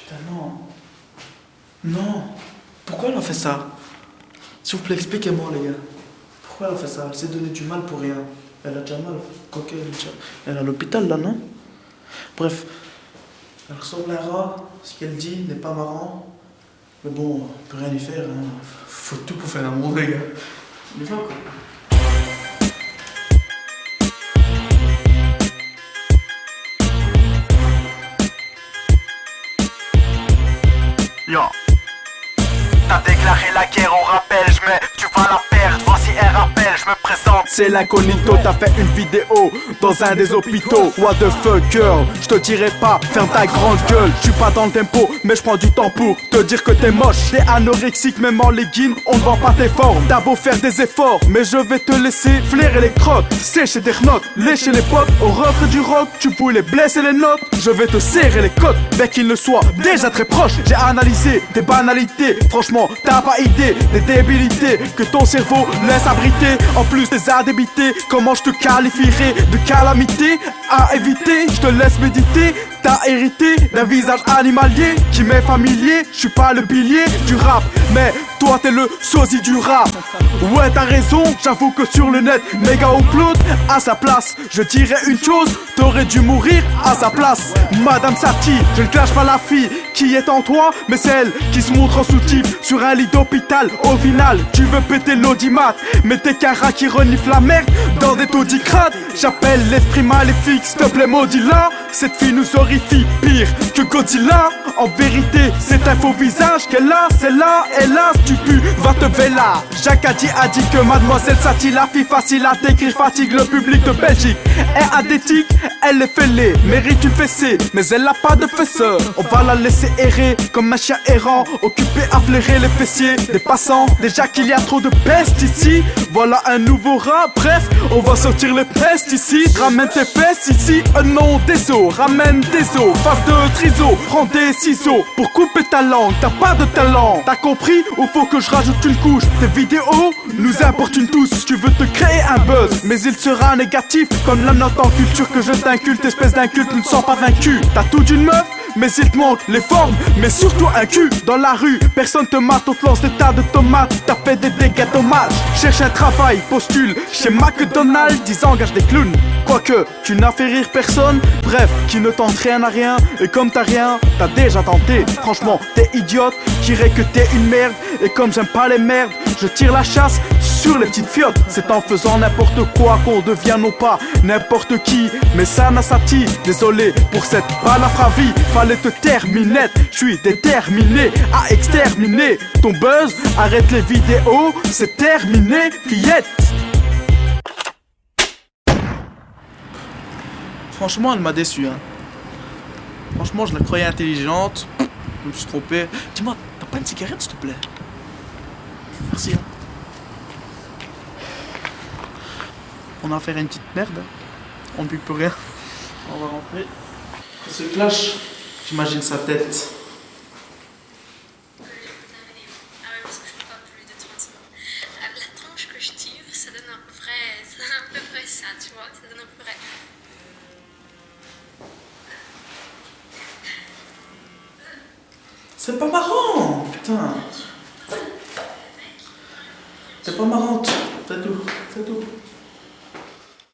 Putain, non. Non. Pourquoi elle a fait ça? S'il vous plaît, expliquez-moi, les gars. Pourquoi elle a fait ça? Elle s'est donné du mal pour rien. Elle a déjà mal. Quoique, elle est à l'hôpital, là, non? Bref. Elle ressemble à un rat. Ce qu'elle dit n'est pas marrant. Mais bon, on peut rien y faire. Hein. Faut tout pour faire l'amour, les gars. On y va, quoi. Yo. T'as déclaré la guerre au rappel, mais tu vas la perdre, voici un rappel, je me présente. C'est l'incognito, t'as fait une vidéo dans un des hôpitaux. What the fuck girl, je te dirai pas, ferme ta grande gueule. Je suis pas dans le tempo, mais je prends du temps pour te dire que t'es moche. T'es anorexique, même en legging, on ne vend pas tes formes. T'as beau faire des efforts, mais je vais te laisser flairer les crottes. Sécher des notes, lécher les potes, au refrain du rock. Tu voulais blesser les notes, je vais te serrer les côtes. Bien qu'il ne soit déjà très proche, j'ai analysé des banalités. Franchement, t'as pas idée des débilités que ton cerveau laisse abriter. En plus des indébités, comment je te qualifierais de calamité à éviter? Je te laisse méditer. T'as hérité d'un visage animalier qui m'est familier. Je suis pas le pilier du rap, mais toi t'es le sosie du rap. Ouais, t'as raison, j'avoue que sur le net, méga upload. À sa place, je dirais une chose, t'aurais dû mourir à sa place. Madame Satie, je ne clash pas la fille qui est en toi, mais celle qui se montre en soutif sur un lit d'hôpital. Au final, tu veux péter l'audimat, mais t'es qu'un rat qui renifle la merde dans des taudis crades. J'appelle l'esprit maléfique, s'il te plaît maudit-la. Cette fille nous horrifie pire que Godzilla. En vérité, c'est un faux visage qu'elle a, c'est là, hélas, tu pues, va te véla. Jacques a dit que mademoiselle Satie, la fille facile à décrire, fatigue le public de Belgique. Est adétique, elle est fêlée, mérite une fessée, mais elle n'a pas de fesseur. On va la laisser errer comme un chien errant, occupé à flairer les fessiers des passants. Déjà qu'il y a trop de peste ici, voilà un nouveau rat. Bref, on va sortir les pesticides. Ramène tes fesses ici, non des os, ramène des os, face de triso, prends des ciseaux pour couper ta langue. T'as pas de talent, t'as compris ou faut que je rajoute une couche? Tes vidéos nous importunent tous. Tu veux te créer un buzz, mais il sera négatif comme la note en culture que je t'inculte. Espèce d'inculte, ne sens pas vaincu. T'as tout d'une meuf, mais il te manque les formes, mais surtout un cul. Dans la rue, personne te mate, on te lance des tas de tomates. T'as fait des dégâts dommages. Cherche un travail, postule chez McDonald's, ils engagent des clowns. Quoique, tu n'as fait rire personne. Bref, qui ne tente rien à rien. Et comme t'as rien, t'as déjà tenté. Franchement, t'es idiote, dirais que t'es une merde. Et comme j'aime pas les merdes, je tire la chasse sur les petites fiottes. C'est en faisant n'importe quoi qu'on devient non pas n'importe qui, mais Sana Satie. Désolé pour cette balafravie, fallait te terminer. Je suis déterminé à exterminer ton buzz. Arrête les vidéos, c'est terminé, fillette. Franchement, elle m'a déçu. Hein. Franchement, je la croyais intelligente. Je me suis trompé. Dis-moi, t'as pas une cigarette, s'il te plaît? Merci. Hein. On a affaire à une petite merde. On ne pue plus rien. On va rentrer. Ce clash, j'imagine sa tête. La tranche que je tire, ça donne à peu près ça, tu vois, ça donne à peu près. C'est pas marrant, putain. C'est pas marrant.